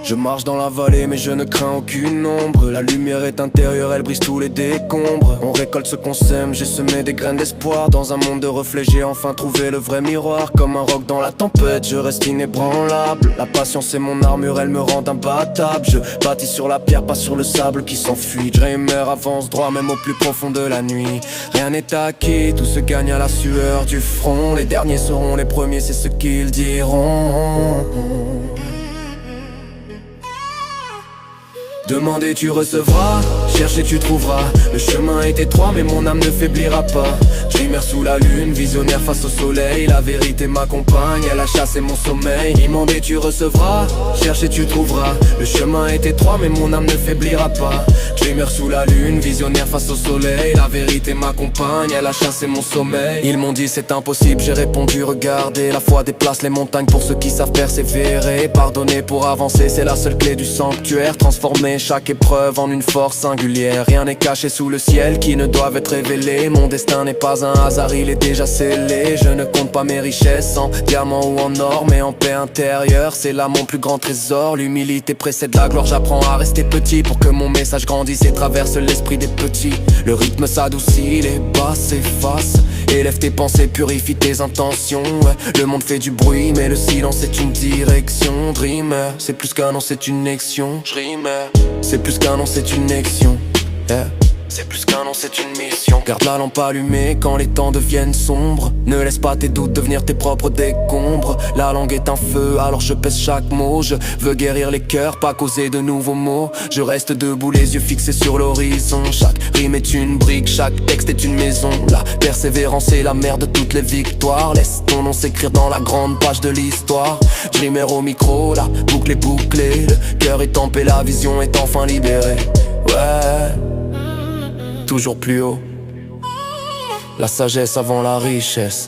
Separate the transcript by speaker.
Speaker 1: Je marche dans la vallée mais je ne crains aucune ombre. La lumière est intérieure, elle brise tous les décombres. On récolte ce qu'on sème, j'ai semé des graines d'espoir. Dans un monde de reflets, j'ai enfin trouvé le vrai miroir. Comme un roc dans la tempête, je reste inébranlable. La patience est mon armure, elle me rend imbattable. Je bâtis sur la pierre, pas sur le sable qui s'enfuit. Dreamer avance droit même au plus profond de la nuit. Rien n'est acquis, tout se gagne à la sueur du front. Les derniers seront les premiers, c'est ce qu'ils diront. Demande et tu recevras, cherche et tu trouveras. Le chemin est étroit mais mon âme ne faiblira pas. Dreamer sous la lune, visionnaire face au soleil. La vérité m'accompagne, elle a chassé mon sommeil. Demande et tu recevras, cherche et tu trouveras. Le chemin est étroit mais mon âme ne faiblira pas. Dreamer sous la lune, visionnaire face au soleil. La vérité m'accompagne, elle a chassé mon sommeil. Ils m'ont dit c'est impossible, j'ai répondu regardez. La foi déplace les montagnes pour ceux qui savent persévérer. Pardonner pour avancer, c'est la seule clé du sanctuaire. Transformer chaque épreuve en une force singulière. Rien n'est caché sous le ciel qui ne doivent être révélé. Mon destin n'est pas un hasard, il est déjà scellé. Je ne compte pas mes richesses en diamants ou en or, mais en paix intérieure, c'est là mon plus grand trésor. L'humilité précède la gloire, j'apprends à rester petit pour que mon message grandisse et traverse l'esprit des petits. Le rythme s'adoucit, les basses s'effacent. Élève tes pensées, purifie tes intentions. Le monde fait du bruit, mais le silence est une direction. Dreamer, c'est plus qu'un nom, c'est une action. Dreamer, c'est plus qu'un nom, c'est une action. Yeah. C'est plus qu'un nom, c'est une mission. Garde la lampe allumée quand les temps deviennent sombres. Ne laisse pas tes doutes devenir tes propres décombres. La langue est un feu, alors je pèse chaque mot. Je veux guérir les cœurs, pas causer de nouveaux mots. Je reste debout, les yeux fixés sur l'horizon. Chaque rime est une brique, chaque texte est une maison. La persévérance est la mère de toutes les victoires. Laisse ton nom s'écrire dans la grande page de l'histoire. Dreamer au micro, la boucle est bouclée. Le cœur est tempé, la vision est enfin libérée. Ouais, toujours plus haut, la sagesse avant la richesse.